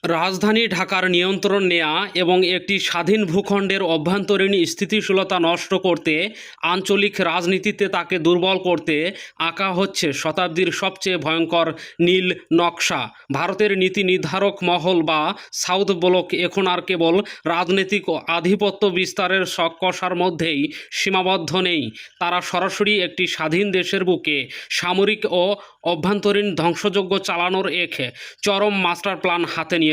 রাজধানী ঢাকার নিয়ন্ত্রণ নেয়া এবং একটি স্বাধীন ভূখণ্ডের অভ্যন্তরীণ স্থিতিশীলতা নষ্ট করতে, আঞ্চলিক রাজনীতিতে তাকে দুর্বল করতে আঁকা হচ্ছে শতাব্দীর সবচেয়ে ভয়ঙ্কর নীল নকশা। ভারতের নীতি নির্ধারক মহল বা সাউথ ব্লক এখন আর কেবল রাজনৈতিক আধিপত্য বিস্তারের কষার মধ্যেই সীমাবদ্ধ নেই, তারা সরাসরি একটি স্বাধীন দেশের বুকে সামরিক ও অভ্যন্তরীণ ধ্বংসযজ্ঞ চালানোর এক চরম মাস্টার প্ল্যান হাতে নিয়েছে।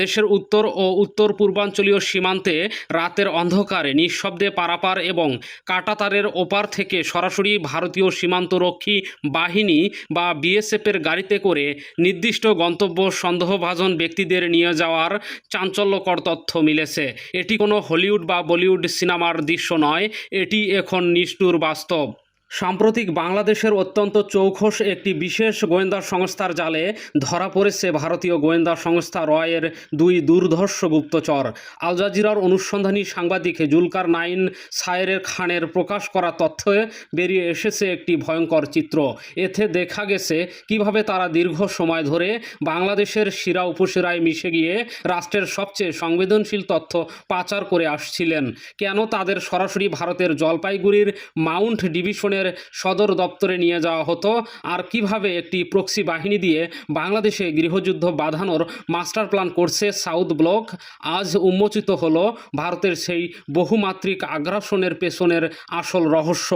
দেশের উত্তর ও উত্তর পূর্বাঞ্চলীয় সীমান্তে রাতের অন্ধকারে নিঃশব্দে পারাপার এবং কাঁটাতারের ওপার থেকে সরাসরি ভারতীয় সীমান্তরক্ষী বাহিনী বা বিএসএফের গাড়িতে করে নির্দিষ্ট গন্তব্য সন্দেহভাজন ব্যক্তিদের নিয়ে যাওয়ার চাঞ্চল্যকর তথ্য মিলেছে। এটি কোনো হলিউড বা বলিউড সিনেমার দৃশ্য নয়, এটি এখন নিষ্ঠুর বাস্তব। সাম্প্রতিক বাংলাদেশের অত্যন্ত চৌখস একটি বিশেষ গোয়েন্দা সংস্থার জালে ধরা পড়েছে ভারতীয় গোয়েন্দা সংস্থা রয়ের দুই দুর্ধর্ষ গুপ্তচর। আল জাজিরার অনুসন্ধানী সাংবাদিক জুলকার নাইন সায়েরের খানের প্রকাশ করা তথ্যে বেরিয়ে এসেছে একটি ভয়ঙ্কর চিত্র। এতে দেখা গেছে কিভাবে তারা দীর্ঘ সময় ধরে বাংলাদেশের শিরা উপশিরায় মিশে গিয়ে রাষ্ট্রের সবচেয়ে সংবেদনশীল তথ্য পাচার করে আসছিলেন। কেন তাদের সরাসরি ভারতের জলপাইগুড়ির মাউন্ট ডিভিশনের সদর দপ্তরে নিয়ে যাওয়া হতো, আর কিভাবে একটি প্রক্সি বাহিনী দিয়ে বাংলাদেশে গৃহযুদ্ধ বাঁধানোর মাস্টার প্ল্যান করছে সাউথ ব্লক, আজ উন্মোচিত হলো ভারতের সেই বহুমাত্রিক আগ্রাসনের পেছনের আসল রহস্য।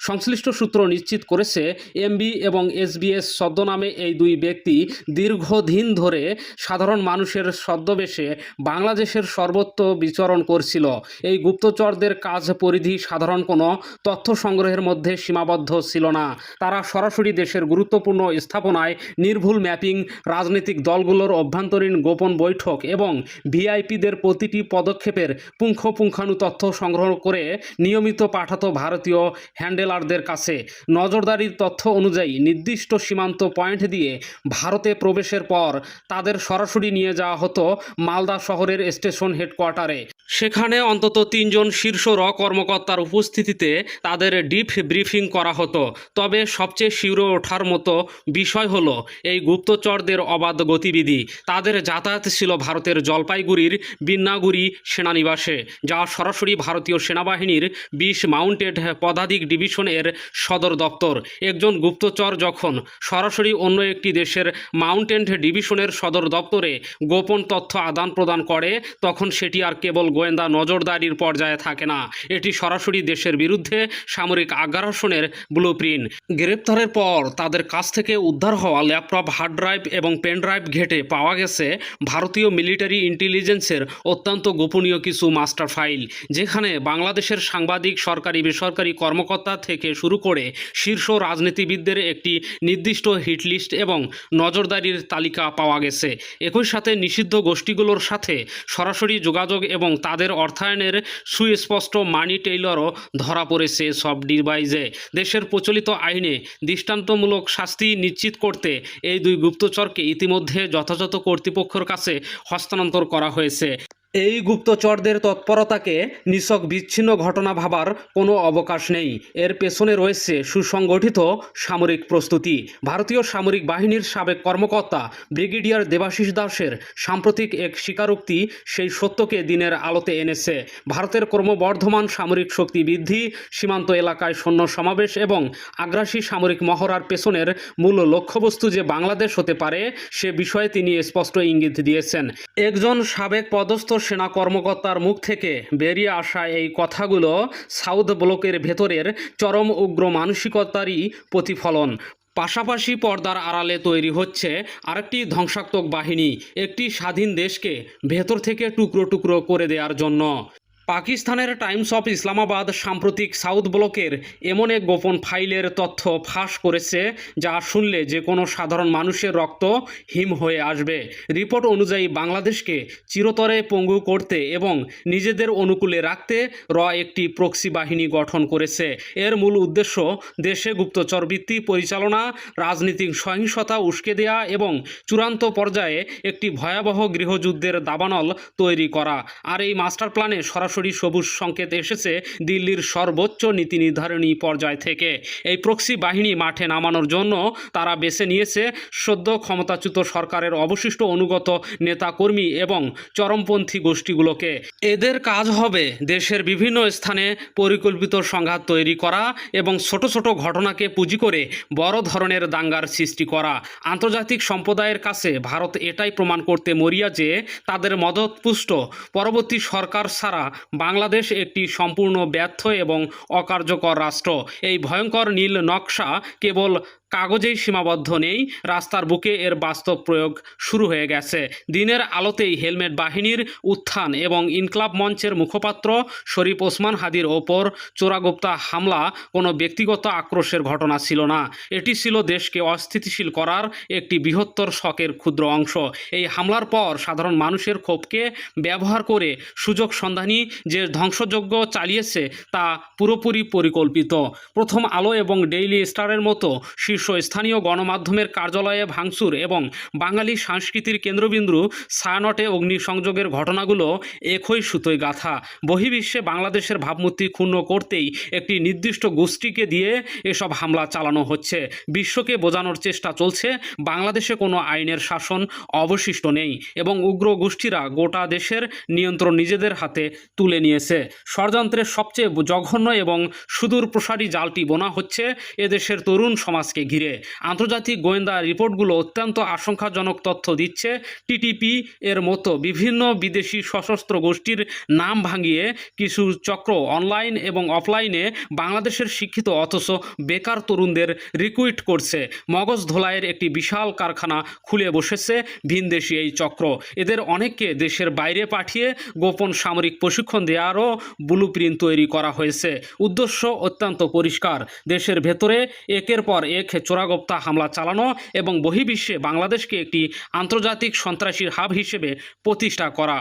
সংশ্লিষ্ট সূত্র নিশ্চিত করেছে এমবি এবং এসবিএস ছদ্মনামে এই দুই ব্যক্তি দীর্ঘদিন ধরে সাধারণ মানুষের ছদ্মবেশে বাংলাদেশের সর্বত্র বিচরণ করছিল। এই গুপ্তচরদের কাজ পরিধি সাধারণ কোনো তথ্য সংগ্রহের মধ্যে সীমাবদ্ধ ছিল না। তারা সরাসরি দেশের গুরুত্বপূর্ণ স্থাপনায় নির্ভুল ম্যাপিং, রাজনৈতিক দলগুলোর অভ্যন্তরীণ গোপন বৈঠক এবং ভিআইপিদের প্রতিটি পদক্ষেপের পুঙ্খানু তথ্য সংগ্রহ করে নিয়মিত পাঠাতো ভারতীয় হ্যান্ডেলারদের কাছে। নজরদারির তথ্য অনুযায়ী নির্দিষ্ট সীমান্ত পয়েন্ট দিয়ে ভারতে প্রবেশের পর তাদের সরাসরি নিয়ে যাওয়া হতো মালদা শহরের স্টেশন হেডকোয়ার্টারে। সেখানে অন্তত 3 জন শীর্ষ কর্মকর্তার উপস্থিতিতে তাদের ডিপ ব্রিফিং করা হতো। তবে সবচেয়ে শিউরে ওঠার মতো বিষয় হলো এই গুপ্তচরদের অবাধ গতিবিধি। তাদের যাতায়াত ছিল ভারতের জলপাইগুড়ির বিন্নাগুড়ি সেনানিবাসে, যা সরাসরি ভারতীয় সেনাবাহিনীর 20 মাউন্টেড পদাতিক ডিভিশনের সদর দপ্তর। একজন গুপ্তচর যখন সরাসরি অন্য একটি দেশের মাউন্টেড ডিভিশনের সদর দপ্তরে গোপন তথ্য আদান প্রদান করে, তখন সেটি আর কেবল গোয়েন্দা নজরদারির পর্যায়ে থাকে না, এটি সরাসরি দেশের বিরুদ্ধে সামরিক আগ্রাসনের ব্লুপ্রিন্ট। গ্রেপ্তারের পর তাদের কাছ থেকে উদ্ধার হওয়া ল্যাপটপ, হার্ড ড্রাইভ এবং পেন ড্রাইভ ঘেঁটে পাওয়া গেছে ভারতীয় মিলিটারি ইন্টেলিজেন্সের অত্যন্ত গোপনীয় কিছু মাস্টার ফাইল, যেখানে বাংলাদেশের সাংবাদিক, সরকারি বেসরকারি কর্মকর্তা থেকে শুরু করে শীর্ষ রাজনীতিবিদদের একটি নির্দিষ্ট হিটলিস্ট এবং নজরদারির তালিকা পাওয়া গেছে। একই সাথে নিষিদ্ধ গোষ্ঠীগুলোর সাথে সরাসরি যোগাযোগ এবং তাদের অর্থায়নের সুস্পষ্ট মানি টেইলরও ধরা পড়েছে সব ডিভাইসে। দেশের প্রচলিত আইনে দৃষ্টান্তমূলক শাস্তি নিশ্চিত করতে এই দুই গুপ্তচরকে ইতিমধ্যে যথাযথ কর্তৃপক্ষের কাছে হস্তান্তর করা হয়েছে। এই গুপ্তচরদের তৎপরতাকে নিছক বিচ্ছিন্ন ঘটনা ভাবার কোনো অবকাশ নেই। এর পেছনে রয়েছে সুসংগঠিত সামরিক প্রস্তুতি। ভারতীয় সামরিক বাহিনীর সাবেক কর্মকর্তা ব্রিগেডিয়ার দেবাশিস দাসের সাম্প্রতিক এক স্বীকারোক্তি সেই সত্যকে দিনের আলোতে এনেছে। ভারতের ক্রমবর্ধমান সামরিক শক্তি বৃদ্ধি, সীমান্ত এলাকায় সৈন্য সমাবেশ এবং আগ্রাসী সামরিক মহড়ার পেছনের মূল লক্ষ্যবস্তু যে বাংলাদেশ হতে পারে, সে বিষয়ে তিনি স্পষ্ট ইঙ্গিত দিয়েছেন। একজন সাবেক পদস্থ সেনা কর্মকর্তার মুখ থেকে বেরিয়ে আসা এই কথাগুলো সাউথ ব্লকের ভেতরের চরম উগ্র মানসিকতারই প্রতিফলন। পাশাপাশি পর্দার আড়ালে তৈরি হচ্ছে আরেকটি ধ্বংসাত্মক বাহিনী, একটি স্বাধীন দেশকে ভেতর থেকে টুকরো টুকরো করে দেওয়ার জন্য। পাকিস্তানের টাইমস অফ ইসলামাবাদ সাম্প্রতিক সাউথ ব্লকের এমন এক গোপন ফাইলের তথ্য ফাঁস করেছে, যা শুনলে যে কোনো সাধারণ মানুষের রক্ত হিম হয়ে আসবে। রিপোর্ট অনুযায়ী বাংলাদেশকে চিরতরে পঙ্গু করতে এবং নিজেদের অনুকূলে রাখতে একটি প্রক্সি বাহিনী গঠন করেছে। এর মূল উদ্দেশ্য দেশে গুপ্তচরবৃত্তি পরিচালনা, রাজনৈতিক সহিংসতা উস্কে দেয়া এবং চূড়ান্ত পর্যায়ে একটি ভয়াবহ গৃহযুদ্ধের দাবানল তৈরি করা। আর এই মাস্টার প্ল্যানে সরাসরি সরাসরি সবুজ সংকেত এসেছে দিল্লির সর্বোচ্চ নীতি নির্ধারণী পর্যায় থেকে। এই প্রক্সি বাহিনী মাঠে নামানোর জন্য তারা বেছে নিয়েছে সদ্য ক্ষমতাচ্যুত সরকারের অবশিষ্ট অনুগত নেতাকর্মী এবং চরমপন্থী গোষ্ঠীগুলোকে। এদের কাজ হবে দেশের বিভিন্ন স্থানে পরিকল্পিত সংঘাত তৈরি করা এবং ছোট ছোট ঘটনাকে পুঁজি করে বড় ধরনের দাঙ্গার সৃষ্টি করা। আন্তর্জাতিক সম্প্রদায়ের কাছে ভারত এটাই প্রমাণ করতে মরিয়া যে তাদের মদতপুষ্ট পরবর্তী সরকার ছাড়া বাংলাদেশ একটি সম্পূর্ণ ব্যর্থ এবং অকার্যকর রাষ্ট্র। এই ভয়ঙ্কর নীল নকশা কেবল কাগজেই সীমাবদ্ধ নেই, রাস্তার বুকে এর বাস্তব প্রয়োগ শুরু হয়ে গেছে। দিনের আলোতেই হেলমেট বাহিনীর উত্থান এবং ইনকলাব মঞ্চের মুখপাত্র শরীফ ওসমান হাদির ওপর চোরাগোপ্তা হামলা কোনো ব্যক্তিগত আক্রোশের ঘটনা ছিল না, এটি ছিল দেশকে অস্থিতিশীল করার একটি বৃহত্তর শকের ক্ষুদ্র অংশ। এই হামলার পর সাধারণ মানুষের ক্ষোভকে ব্যবহার করে সুযোগ সন্ধানী যে ধ্বংসযজ্ঞ চালিয়েছে তা পুরোপুরি পরিকল্পিত। প্রথম আলো এবং ডেইলি স্টারের মতো শীর্ষস্থানীয় গণমাধ্যমের কার্যালয়ে ভাঙচুর এবং বাঙালি সংস্কৃতির কেন্দ্রবিন্দু ছায়ানটে অগ্নিসংযোগের ঘটনাগুলো একই সুতোয় গাঁথা। বহির্বিশ্বে বাংলাদেশের ভাবমূর্তি ক্ষুণ্ণ করতেই একটি নির্দিষ্ট গোষ্ঠীকে দিয়ে এসব হামলা চালানো হচ্ছে। বিশ্বকে বোঝানোর চেষ্টা চলছে বাংলাদেশে কোনো আইনের শাসন অবশিষ্ট নেই এবং উগ্র গোষ্ঠীরা গোটা দেশের নিয়ন্ত্রণ নিজেদের হাতে তুলে নিয়েছে। ষড়যন্ত্রের সবচেয়ে জঘন্য এবং সুদূর প্রসারী জালটি বোনা হচ্ছে এদেশের তরুণ সমাজকে ঘিরে। আন্তর্জাতিক গোয়েন্দা রিপোর্টগুলো অত্যন্ত আশঙ্কাজনক তথ্য দিচ্ছে। টিটিপি এর মতো বিভিন্ন বিদেশি সশস্ত্র গোষ্ঠীর নাম ভাঙিয়ে কিছু চক্র অনলাইন এবং অফলাইনে বাংলাদেশের শিক্ষিত অথচ বেকার তরুণদের রিক্রুট করছে। মগজ ধোলাইয়ের একটি বিশাল কারখানা খুলে বসেছে ভিনদেশি এই চক্র। এদের অনেককে দেশের বাইরে পাঠিয়ে গোপন সামরিক প্রশিক্ষণ দেওয়ারও ব্লুপ্রিন্ট তৈরি করা হয়েছে। উদ্দেশ্য অত্যন্ত পরিষ্কার, দেশের ভেতরে একের পর এক চোরাগোপ্তা হামলা চালানো এবং বহির্বিশ্বে বাংলাদেশকে একটি আন্তর্জাতিক সন্ত্রাসীর হাব হিসেবে প্রতিষ্ঠা করা।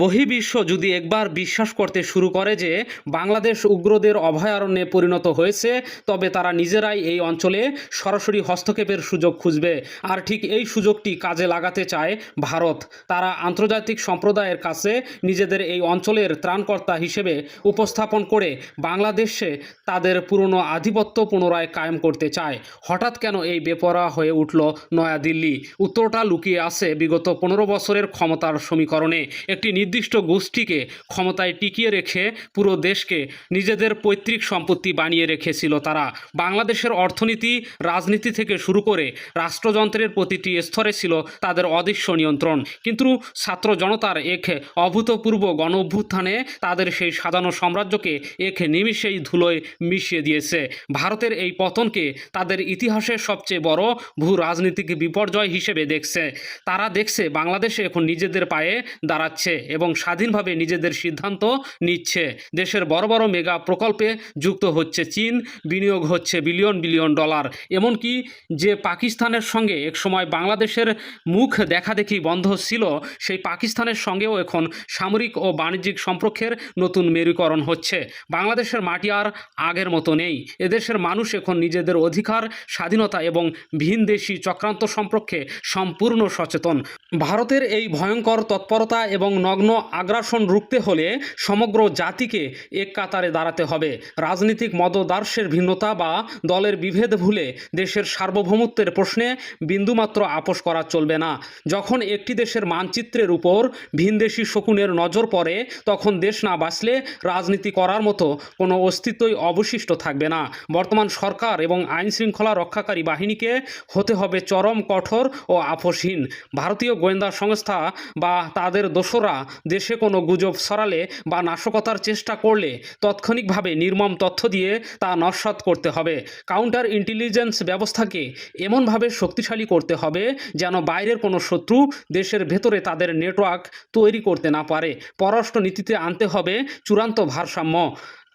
বহির্বিশ্ব যদি একবার বিশ্বাস করতে শুরু করে যে বাংলাদেশ উগ্রদের অভয়ারণ্যে পরিণত হয়েছে, তবে তারা নিজেরাই এই অঞ্চলে সরাসরি হস্তক্ষেপের সুযোগ খুঁজবে। আর ঠিক এই সুযোগটি কাজে লাগাতে চায় ভারত। তারা আন্তর্জাতিক সম্প্রদায়ের কাছে নিজেদের এই অঞ্চলের ত্রাণকর্তা হিসেবে উপস্থাপন করে বাংলাদেশে তাদের পুরনো আধিপত্য পুনরায় কায়েম করতে চায়। হঠাৎ কেন এই বেপরোয়া হয়ে উঠল নয়াদিল্লি? উত্তরটা লুকিয়ে আছে বিগত 15 বছরের ক্ষমতার সমীকরণে। একটি নির্দিষ্ট গোষ্ঠীকে ক্ষমতায় টিকিয়ে রেখে পুরো দেশকে নিজেদের পৈতৃক সম্পত্তি বানিয়ে রেখেছিল তারা। বাংলাদেশের অর্থনীতি, রাজনীতি থেকে শুরু করে রাষ্ট্রযন্ত্রের প্রতিটি স্তরে ছিল তাদের অদৃশ্য নিয়ন্ত্রণ। কিন্তু ছাত্র জনতার এক অভূতপূর্ব গণ অভ্যুত্থানে তাদের সেই সাজানো সাম্রাজ্যকে এক নিমিষেই ধুলোয় মিশিয়ে দিয়েছে। ভারতের এই পতনকে তাদের ইতিহাসের সবচেয়ে বড় ভূ রাজনীতিক বিপর্যয় হিসেবে দেখছে। তারা দেখছে বাংলাদেশে এখন নিজেদের পায়ে দাঁড়াচ্ছে এবং স্বাধীনভাবে নিজেদের সিদ্ধান্ত নিচ্ছে। দেশের বড় বড় মেগা প্রকল্পে যুক্ত হচ্ছে চীন, বিনিয়োগ হচ্ছে বিলিয়ন বিলিয়ন ডলার। এমনকি যে পাকিস্তানের সঙ্গে একসময় বাংলাদেশের মুখ দেখাদেখি বন্ধ ছিল, সেই পাকিস্তানের সঙ্গেও এখন সামরিক ও বাণিজ্যিক সম্পর্কের নতুন মেরুকরণ হচ্ছে। বাংলাদেশের মাটি আর আগের মতো নেই। এদেশের মানুষ এখন নিজেদের অধিকার, স্বাধীনতা এবং ভিনদেশি চক্রান্ত সম্পর্কে সম্পূর্ণ সচেতন। ভারতের এই ভয়ঙ্কর তৎপরতা এবং নগ্ন আগ্রাসন রুখতে হলে সমগ্র জাতিকে এক কাতারে দাঁড়াতে হবে। রাজনৈতিক মতদর্শের ভিন্নতা বা দলের বিভেদ ভুলে দেশের সার্বভৌমত্বের প্রশ্নে বিন্দুমাত্র আপোষ করা চলবে না। যখন একটি দেশের মানচিত্রের উপর ভিনদেশি শকুনের নজর পড়ে, তখন দেশ না বাঁচলে রাজনীতি করার মতো কোনো অস্তিত্বই অবশিষ্ট থাকবে না। বর্তমান সরকার এবং আইন শৃঙ্খলা রক্ষাকারী বাহিনীকে হতে হবে চরম কঠোর ও আপোষহীন। ভারতীয় গোয়েন্দা সংস্থা বা তাদের দোসররা দেশে কোনো গুজব ছড়ালে বা নাশকতার চেষ্টা করলে তাৎক্ষণিকভাবে নির্মম তথ্য দিয়ে তা নস্যাৎ করতে হবে। কাউন্টার ইন্টেলিজেন্স ব্যবস্থাকে এমনভাবে শক্তিশালী করতে হবে যেন বাইরের কোনো শত্রু দেশের ভেতরে তাদের নেটওয়ার্ক তৈরি করতে না পারে। পররাষ্ট্র নীতিতে আনতে হবে চূড়ান্ত ভারসাম্য।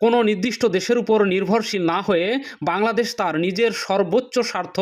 কোনো নির্দিষ্ট দেশের উপর নির্ভরশীল না হয়ে বাংলাদেশ তার নিজের সর্বোচ্চ স্বার্থ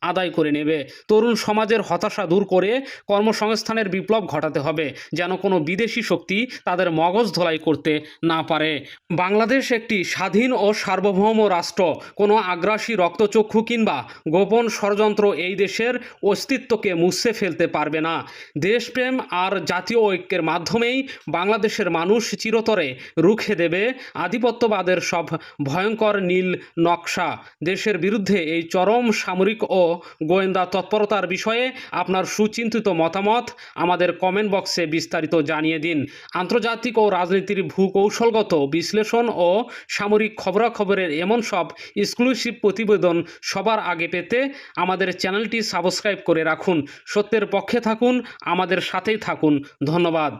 আদায় করে নেবে। তরুণ সমাজের হতাশা দূর করে কর্মসংস্থানের বিপ্লব ঘটাতে হবে, যেন কোনো বিদেশি শক্তি তাদের মগজ ধোলাই করতে না পারে। বাংলাদেশ একটি স্বাধীন ও সার্বভৌম রাষ্ট্র। কোনো আগ্রাসী রক্তচক্ষু কিংবা গোপন ষড়যন্ত্র এই দেশের অস্তিত্বকে মুছে ফেলতে পারবে না। দেশপ্রেম আর জাতীয় ঐক্যের মাধ্যমেই বাংলাদেশের মানুষ চিরতরে রুখে দেবে আধিপত্যবাদের সব ভয়ঙ্কর নীল নকশা। দেশের বিরুদ্ধে এই চরম সামরিক ও গোয়েন্দা তৎপরতার বিষয়ে আপনার সুচিন্তিত মতামত আমাদের কমেন্ট বক্সে বিস্তারিত জানিয়ে দিন। আন্তর্জাতিক ও রাজনীতির ভূকৌশলগত বিশ্লেষণ ও সামরিক খবরাখবরের এমন সব এক্সক্লুসিভ প্রতিবেদন সবার আগে পেতে আমাদের চ্যানেলটি সাবস্ক্রাইব করে রাখুন। সত্যের পক্ষে থাকুন, আমাদের সাথেই থাকুন। ধন্যবাদ।